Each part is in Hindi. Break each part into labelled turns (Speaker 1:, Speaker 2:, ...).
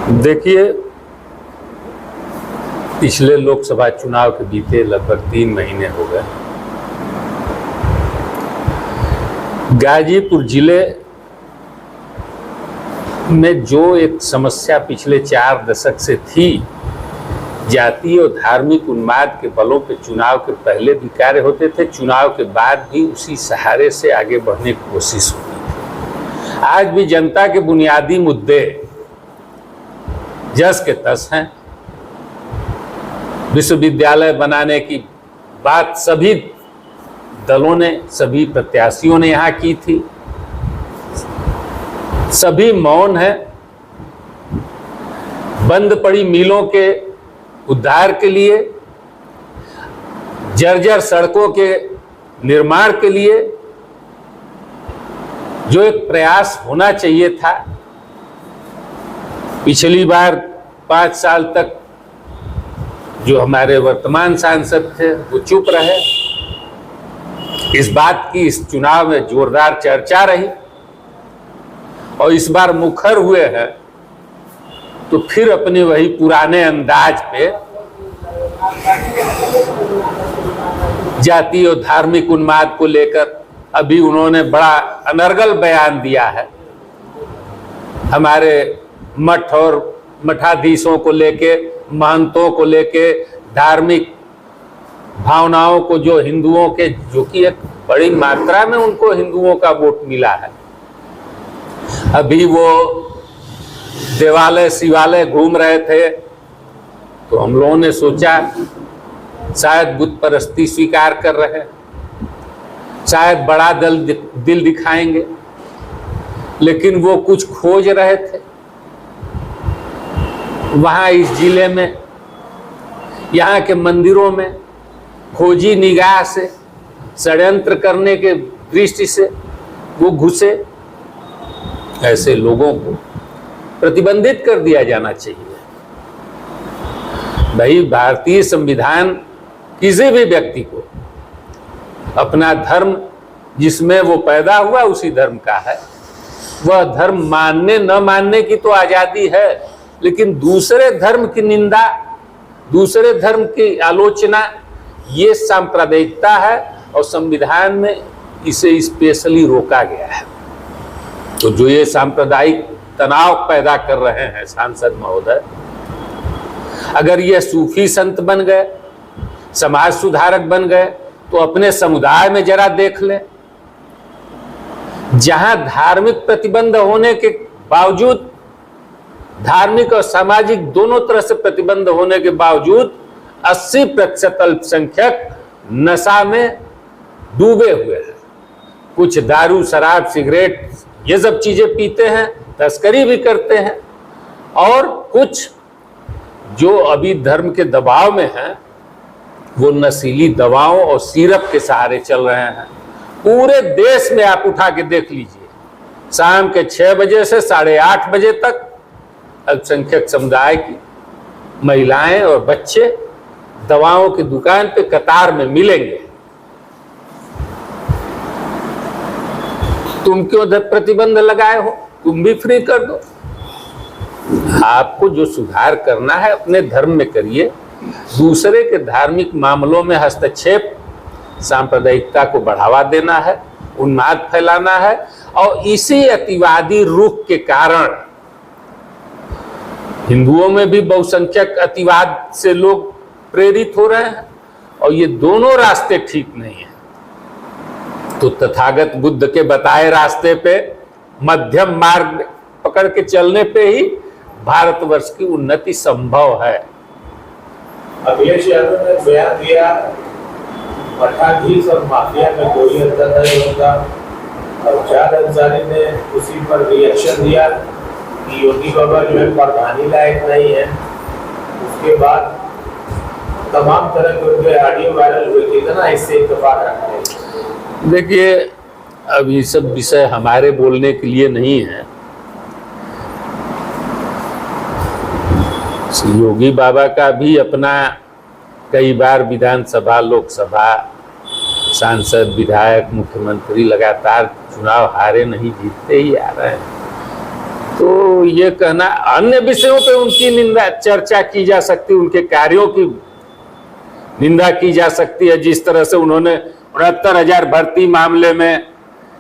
Speaker 1: देखिए, पिछले लोकसभा चुनाव के बीते लगभग 3 महीने हो गए। गाजीपुर जिले में जो एक समस्या पिछले 4 दशक से थी, जातीय और धार्मिक उन्माद के बलों पे चुनाव के पहले भी कार्य होते थे, चुनाव के बाद भी उसी सहारे से आगे बढ़ने की कोशिश होती थी। आज भी जनता के बुनियादी मुद्दे जस के तस हैं। विश्वविद्यालय बनाने की बात सभी दलों ने, सभी प्रत्याशियों ने यहाँ की थी, सभी मौन है। बंद पड़ी मिलों के उद्धार के लिए, जर्जर सड़कों के निर्माण के लिए जो एक प्रयास होना चाहिए था, पिछली बार 5 साल तक जो हमारे वर्तमान सांसद थे वो चुप रहे। इस बात की इस चुनाव में जोरदार चर्चा रही और इस बार मुखर हुए हैं तो फिर अपने वही पुराने अंदाज पे जातीय और धार्मिक उन्माद को लेकर अभी उन्होंने बड़ा अनर्गल बयान दिया है। हमारे मठ और मठाधीशों को लेके, महंतों को लेके, धार्मिक भावनाओं को जो हिंदुओं के, जो कि एक बड़ी मात्रा में उनको हिंदुओं का वोट मिला है, अभी वो देवालय शिवालय घूम रहे थे तो हम लोगों ने सोचा शायद बुत परस्ती स्वीकार कर रहे हैं, शायद बड़ा दिल दिखाएंगे, लेकिन वो कुछ खोज रहे थे। वहाँ इस जिले में, यहाँ के मंदिरों में खोजी निगाह से, षड्यंत्र करने के दृष्टि से वो घुसे। ऐसे लोगों को प्रतिबंधित कर दिया जाना चाहिए। भाई, भारतीय संविधान किसी भी व्यक्ति को अपना धर्म, जिसमें वो पैदा हुआ उसी धर्म का है, वह धर्म मानने न मानने की तो आजादी है, लेकिन दूसरे धर्म की निंदा, दूसरे धर्म की आलोचना, ये सांप्रदायिकता है और संविधान में इसे स्पेशली रोका गया है। तो जो ये सांप्रदायिक तनाव पैदा कर रहे हैं सांसद महोदय, अगर ये सूफी संत बन गए, समाज सुधारक बन गए, तो अपने समुदाय में जरा देख लें। जहां धार्मिक प्रतिबंध होने के बावजूद, धार्मिक और सामाजिक दोनों तरह से प्रतिबंध होने के बावजूद 80% अल्पसंख्यक नशा में डूबे हुए हैं। कुछ दारू, शराब, सिगरेट ये सब चीजें पीते हैं, तस्करी भी करते हैं, और कुछ जो अभी धर्म के दबाव में हैं वो नशीली दवाओं और सिरप के सहारे चल रहे हैं। पूरे देश में आप उठा के देख लीजिए, शाम के 6 बजे से 8:30 बजे तक अल्पसंख्यक समुदाय की महिलाएं और बच्चे दवाओं की दुकान पे कतार में मिलेंगे। तुम क्यों प्रतिबंध लगाए हो? तुम भी फ्री कर दो। आपको जो सुधार करना है अपने धर्म में करिए, दूसरे के धार्मिक मामलों में हस्तक्षेप, सांप्रदायिकता को बढ़ावा देना है, उन्माद फैलाना है, और इसी अतिवादी रुख के कारण हिंदुओं में भी बहुसंख्यक अतिवाद से लोग प्रेरित हो रहे हैं, और ये दोनों रास्ते ठीक नहीं है। तो तथागत बुद्ध के बताए रास्ते पे, मध्यम मार्ग पकड़ के चलने पे ही भारतवर्ष की उन्नति संभव है।
Speaker 2: अखिलेश यादव ने बयान दिया, मठाधीश और माफिया में कोई अंतर नहीं होता, और चार अंसारी ने उसी पर रिएक्शन दिया कि योगी बाबा जो है प्रधानी लायक नहीं है। उसके बाद तमाम तरह के उनके ऑडियो वायरल हुए, कितना इससे इत्तेफाक रखते हैं।
Speaker 1: देखिए, अब ये सब विषय हमारे बोलने के लिए नहीं है। योगी बाबा का भी अपना कई बार विधानसभा, लोकसभा, सांसद, विधायक, मुख्यमंत्री लगातार चुनाव हारे नहीं, जीतते ही आ रहे हैं। तो ये कहना, अन्य विषयों पे उनकी निंदा चर्चा की जा सकती, उनके कार्यों की निंदा की जा सकती है। जिस तरह से उन्होंने 69,000 भर्ती मामले में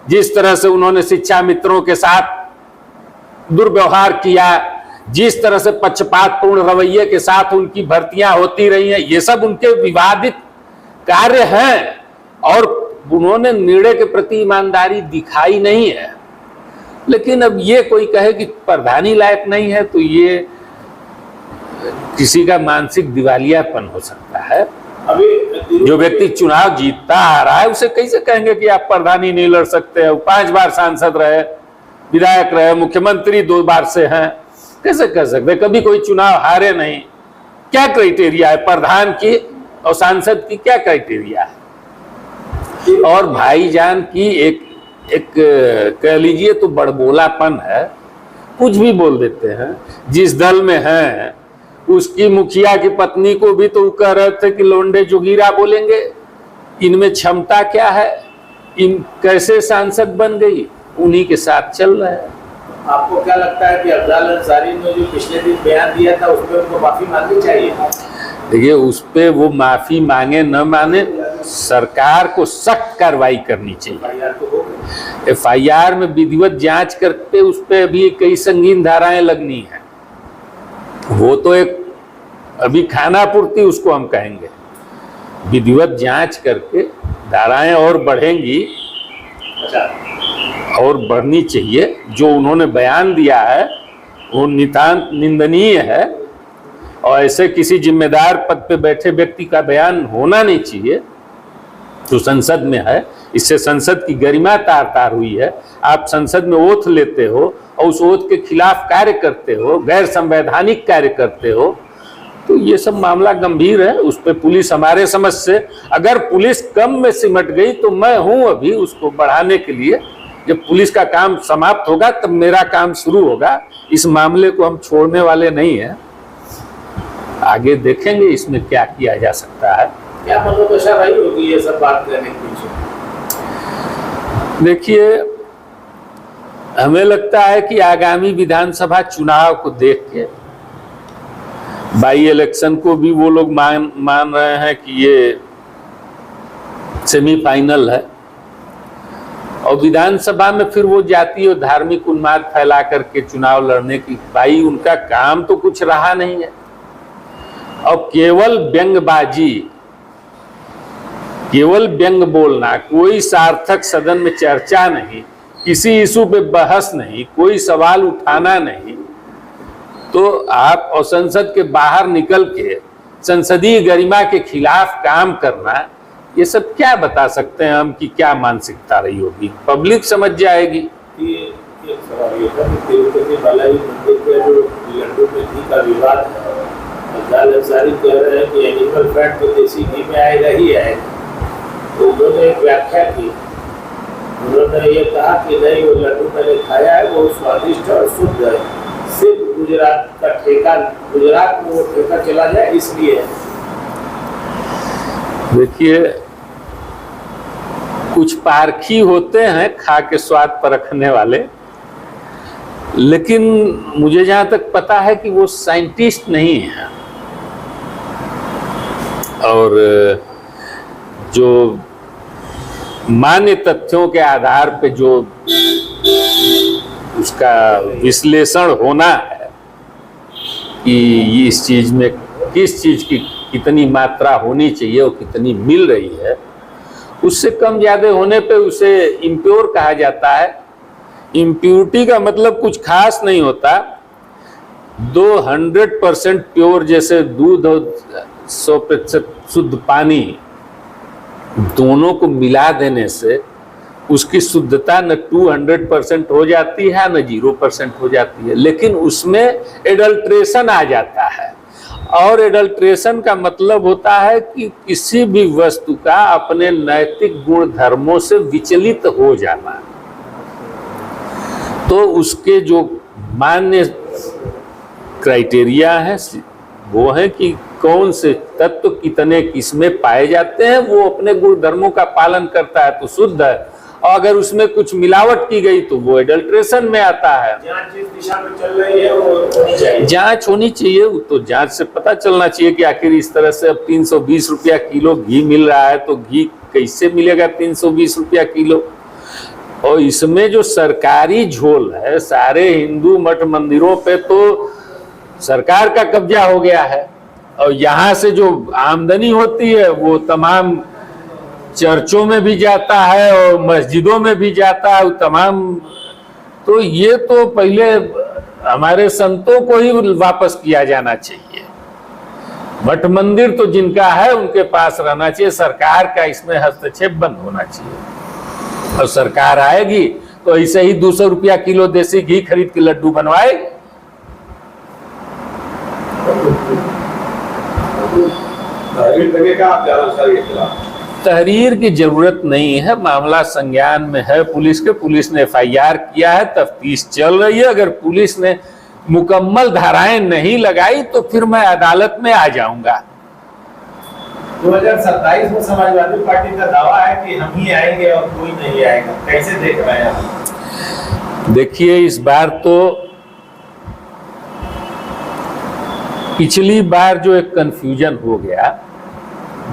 Speaker 1: जिस तरह से उन्होंने शिक्षा मित्रों के साथ दुर्व्यवहार किया, जिस तरह से पक्षपातपूर्ण रवैये के साथ उनकी भर्तियां होती रही हैं, ये सब उनके विवादित कार्य हैं और उन्होंने निर्णय के प्रति ईमानदारी दिखाई नहीं है। लेकिन अब ये कोई कहे कि प्रधानी लायक नहीं है, तो ये किसी का मानसिक दिवालियापन हो सकता है।
Speaker 2: अभी
Speaker 1: जो व्यक्ति चुनाव जीतता आ रहा है उसे कैसे कहेंगे कि आप प्रधानी नहीं लड़ सकते हो? 5 बार सांसद रहे, विधायक रहे, मुख्यमंत्री 2 बार से हैं, कैसे कह सकते? कभी कोई चुनाव हारे नहीं। क्या क्राइटेरिया है प्रधान की और सांसद की? क्या क्राइटेरिया है? और भाईजान की एक कह लीजिए तो बड़बोलापन है, कुछ भी बोल देते हैं। जिस दल में हैं उसकी मुखिया की पत्नी को भी तो कह रहे थे कि लोंडे जोगीरा बोलेंगे। इनमें क्षमता क्या है? इन कैसे सांसद बन गई? उन्हीं के साथ चल रहे हैं।
Speaker 2: आपको क्या लगता है कि अफजल अंसारी ने जो पिछले दिन बयान दिया था उस पर उनको माफी मांगनी चाहिए?
Speaker 1: देखिए, उस पे वो माफी मांगे न माने, सरकार को सख्त कार्रवाई करनी चाहिए। FIR में विधिवत जांच करके उस पे अभी कई संगीन धाराएं लगनी है। वो तो एक अभी खाना पूर्ति उसको हम कहेंगे। विधिवत जांच करके धाराएं और बढ़ेंगी और बढ़नी चाहिए। जो उन्होंने बयान दिया है वो नितांत निंदनीय है और ऐसे किसी जिम्मेदार पद पे बैठे व्यक्ति का बयान होना नहीं चाहिए जो संसद में है। इससे संसद की गरिमा तार तार हुई है। आप संसद में ओथ लेते हो और उस ओथ के खिलाफ कार्य करते हो, गैर संवैधानिक कार्य करते हो, तो ये सब मामला गंभीर है। उस पर पुलिस हमारे समझ से, अगर पुलिस कम में सिमट गई तो मैं हूं अभी उसको बढ़ाने के लिए। जब पुलिस का काम समाप्त होगा तब मेरा काम शुरू होगा। इस मामले को हम छोड़ने वाले नहीं हैं। आगे देखेंगे इसमें क्या किया जा सकता है।
Speaker 2: क्या मनोदशा रही होगी ये सब बात करने के पीछे?
Speaker 1: देखिए, हमें लगता है कि आगामी विधानसभा चुनाव को देख के बाई इलेक्शन को भी वो लोग मान रहे हैं कि ये सेमीफाइनल है और विधानसभा में फिर वो जातीय और धार्मिक उन्माद फैला करके चुनाव लड़ने की, भाई उनका काम तो कुछ रहा नहीं है। और केवल व्यंग्यबाजी, केवल व्यंग बोलना, कोई सार्थक सदन में चर्चा नहीं, किसी इशू पे बहस नहीं, कोई सवाल उठाना नहीं, तो आप और संसद के बाहर निकल के संसदीय गरिमा के खिलाफ काम करना, ये सब क्या बता सकते हैं हम कि क्या मानसिकता रही होगी? पब्लिक समझ जाएगी।
Speaker 2: एक सवाल ये था कि तिरुपति बालाजी मंदिर के जो लड्डू में घी का विवाद है, अफजल अंसारी कह रहे हैं कि एनिमल फैट तो देसी घी में आएगा ही आएगा। तो उन्होंने एक व्याख्या की, उन्होंने ये कहा कि नहीं, वो लड्डू मैंने खाया है, वो स्वादिष्ट और शुद्ध है, सिर्फ गुजरात का ठेका, गुजरात में वो ठेका चला जाए इसलिए।
Speaker 1: देखिए, कुछ पारखी होते हैं खा के स्वाद परखने वाले, लेकिन मुझे जहां तक पता है कि वो साइंटिस्ट नहीं है। और जो मान्य तथ्यों के आधार पे जो उसका विश्लेषण होना है कि इस चीज में किस चीज की कितनी मात्रा होनी चाहिए और कितनी मिल रही है, उससे कम ज्यादा होने पे उसे इम्प्योर कहा जाता है। इम्प्योरिटी का मतलब कुछ खास नहीं होता। 200% प्योर जैसे दूध और 100% शुद्ध पानी, दोनों को मिला देने से उसकी शुद्धता न 200% हो जाती है न 0% हो जाती है, लेकिन उसमें एडल्ट्रेशन आ जाता है। और एडल्ट्रेशन का मतलब होता है कि किसी भी वस्तु का अपने नैतिक गुण धर्मों से विचलित हो जाना। तो उसके जो मान्य क्राइटेरिया है वो है कि कौन से तत्व कितने किसमें पाए जाते हैं, वो अपने गुण धर्मों का पालन करता है तो शुद्ध है, और अगर उसमें कुछ मिलावट की गई तो वो एडल्ट्रेशन में आता है।
Speaker 2: जांच जिस दिशा में चल रही है वो होनी चाहिए।
Speaker 1: जांच होनी चाहिए, तो जांच से पता चलना चाहिए कि आखिर इस तरह से अब 320 रुपया किलो घी मिल रहा है तो घी कैसे मिलेगा 320 रुपया किलो। और इसमें जो सरकारी झोल है, सारे हिंदू मठ मंदिरों पे तो सरकार का कब्जा हो गया है, और यहाँ से जो आमदनी होती है वो तमाम चर्चों में भी जाता है और मस्जिदों में भी जाता है तमाम। तो ये तो पहले हमारे संतों को ही वापस किया जाना चाहिए। मठ मंदिर तो जिनका है उनके पास रहना चाहिए, सरकार का इसमें हस्तक्षेप बंद होना चाहिए। और सरकार आएगी तो ऐसे ही 200 रुपया किलो देसी घी खरीद के लड्डू बनवाएगी। तहरीर की जरूरत नहीं है, मामला संज्ञान में है पुलिस के, पुलिस ने FIR किया है, तफ्तीश चल रही है। अगर पुलिस ने मुकम्मल धाराएं नहीं लगाई तो फिर मैं अदालत में आ जाऊंगा।
Speaker 2: 2027 में समाजवादी पार्टी का दावा है कि हम ही आएंगे और कोई नहीं आएगा, कैसे देख रहे हैं आप?
Speaker 1: देखिए, इस बार तो पिछली बार जो एक कंफ्यूजन हो गया,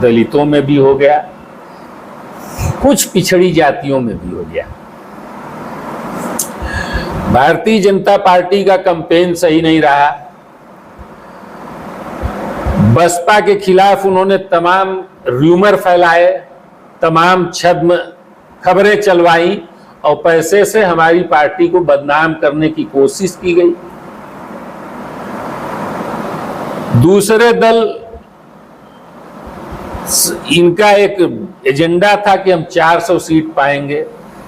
Speaker 1: दलितों में भी हो गया, कुछ पिछड़ी जातियों में भी हो गया। भारतीय जनता पार्टी का कैंपेन सही नहीं रहा, बसपा के खिलाफ उन्होंने तमाम र्यूमर फैलाए, तमाम छद्म खबरें चलवाई और पैसे से हमारी पार्टी को बदनाम करने की कोशिश की गई। दूसरे दल, इनका एक एजेंडा था कि हम 400 सीट पाएंगे,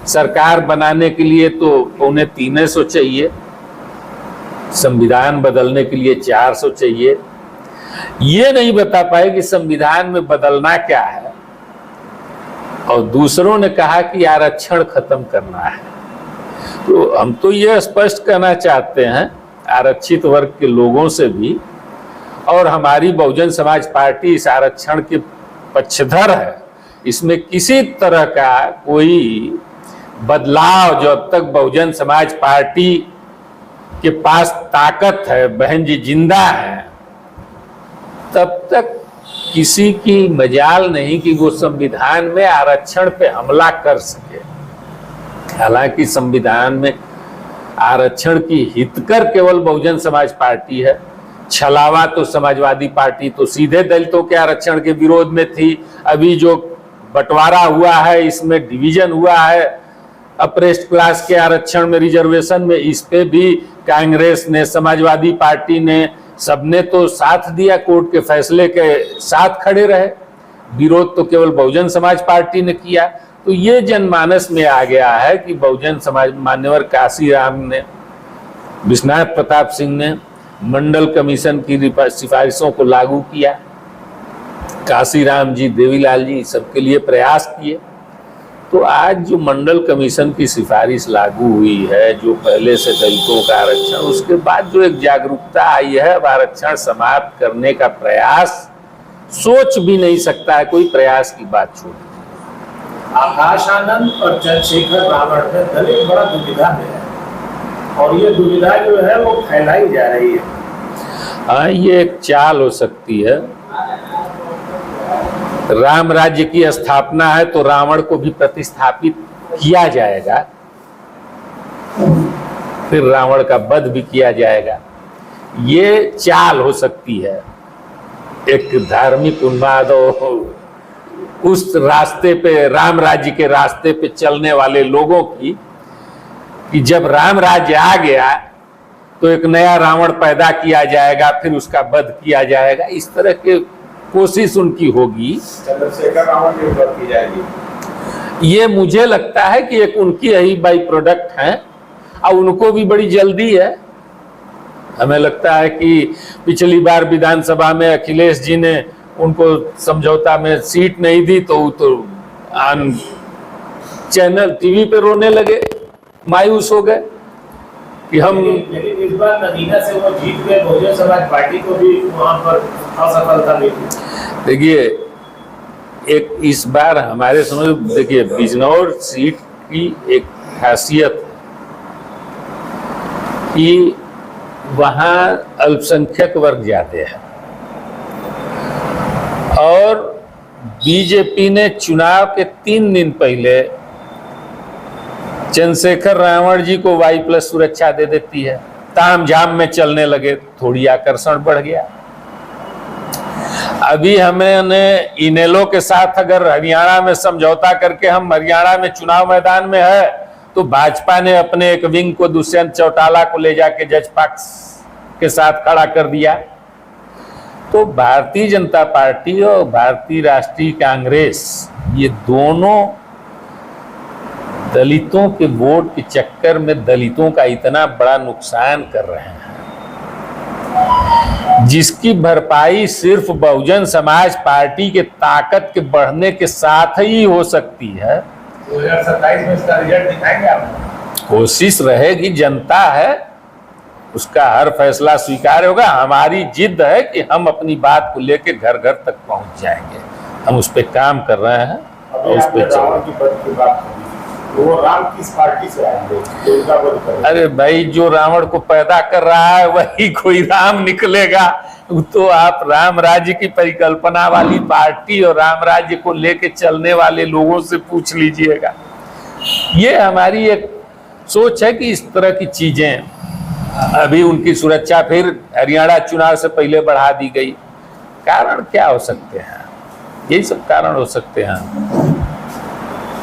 Speaker 1: सरकार बनाने के लिए तो 250 चाहिए, संविधान बदलने के लिए 400 चाहिए। ये नहीं बता पाए कि संविधान में बदलना क्या है। और दूसरों ने कहा कि आरक्षण खत्म करना है। तो हम तो ये स्पष्ट कहना चाहते हैं आरक्षित वर्ग के लोगों से भी, और हमारी बहुजन समाज पार्टी इस आरक्षण के पक्षधर है, इसमें किसी तरह का कोई बदलाव जब तक बहुजन समाज पार्टी के पास ताकत है, बहन जी जिंदा है, तब तक किसी की मजाल नहीं कि वो संविधान में आरक्षण पे हमला कर सके। हालांकि संविधान में आरक्षण की हितकर केवल बहुजन समाज पार्टी है, छलावा तो समाजवादी पार्टी तो सीधे दलितों के आरक्षण के विरोध में थी। अभी जो बंटवारा हुआ है, इसमें डिवीजन हुआ है अप्रेस्ड क्लास के आरक्षण में, रिजर्वेशन में, इस पे भी कांग्रेस ने, समाजवादी पार्टी ने, सबने तो साथ दिया, कोर्ट के फैसले के साथ खड़े रहे। विरोध तो केवल बहुजन समाज पार्टी ने किया। तो ये जनमानस में आ गया है कि बहुजन समाज, मान्यवर काशीराम ने, विश्वनाथ प्रताप सिंह ने मंडल कमीशन की सिफारिशों को लागू किया, काशीराम जी, देवीलाल जी सबके लिए प्रयास किए। तो आज जो मंडल कमीशन की सिफारिश लागू हुई है, जो पहले से दलितों का आरक्षण, उसके बाद जो एक जागरूकता आई है, अब आरक्षण समाप्त करने का प्रयास सोच भी नहीं सकता है कोई, प्रयास की बात छोड़।
Speaker 2: आकाश आनंद और चंद्रशेखर रावण में दलित बड़ा दुविधा में है, और ये दुविधा जो है वो फैलाई जा रही है।
Speaker 1: हाँ, ये एक चाल हो सकती है। राम राज्य की स्थापना है तो रावण को भी प्रतिस्थापित किया जाएगा, फिर रावण का वध भी किया जाएगा। ये चाल हो सकती है एक धार्मिक उन्माद उस रास्ते पे, राम राज्य के रास्ते पे चलने वाले लोगों की, कि जब राम राज्य आ गया तो एक नया रावण पैदा किया जाएगा, फिर उसका वध किया जाएगा। इस तरह के कोशिश उनकी होगी।
Speaker 2: चंद्रशेखर रावण की वध की जाएगी,
Speaker 1: ये मुझे लगता है कि एक उनकी यही बाई प्रोडक्ट है, और उनको भी बड़ी जल्दी है। हमें लगता है कि पिछली बार विधानसभा में अखिलेश जी ने उनको समझौता में सीट नहीं दी तो आन चैनल टीवी पे रोने लगे, मायूस हो गए कि हम।
Speaker 2: लेकिन इस बार नगीना से वो जीत गए, बहुजन समाज पार्टी को भी वहां पर असफलता मिली।
Speaker 1: देखिए, एक इस बार हमारे समझ, देखिए बिजनौर सीट की एक खासियत है कि वहाँ अल्पसंख्यक वर्ग ज्यादा है और बीजेपी ने चुनाव के 3 दिन पहले चंद्रशेखर रावण जी को Y+ सुरक्षा दे देती है, तामझाम में चलने लगे, थोड़ी आकर्षण बढ़ गया। अभी हमने इनेलो के साथ अगर हरियाणा में समझौता करके हम हरियाणा में चुनाव मैदान में है तो भाजपा ने अपने एक विंग को दुष्यंत चौटाला को ले जाके जज पक्ष के साथ खड़ा कर दिया। तो भारतीय जनता पार्टी और भारतीय राष्ट्रीय कांग्रेस ये दोनों दलितों के वोट के चक्कर में दलितों का इतना बड़ा नुकसान कर रहे हैं जिसकी भरपाई सिर्फ बहुजन समाज पार्टी के ताकत के बढ़ने के साथ ही हो सकती है।
Speaker 2: 2027 में इसका रिजल्ट दिखाएंगे आप?
Speaker 1: कोशिश रहेगी, जनता है, उसका हर फैसला स्वीकार होगा। हमारी जिद है कि हम अपनी बात को लेकर घर घर तक पहुंच जाएंगे। हम उस पर काम कर रहे हैं और उस पर
Speaker 2: रावण की पद की बात करी, तो वो राम किस पार्टी से आएंगे?
Speaker 1: अरे भाई, जो रावण को पैदा कर रहा है वही कोई राम निकलेगा। तो आप राम राज्य की परिकल्पना वाली पार्टी और राम राज्य को लेके चलने वाले लोगों से पूछ लीजिएगा। ये हमारी एक सोच है कि इस तरह की चीजें, अभी उनकी सुरक्षा फिर हरियाणा चुनाव से पहले बढ़ा दी गई। कारण क्या हो सकते हैं? यही सब कारण हो सकते हैं।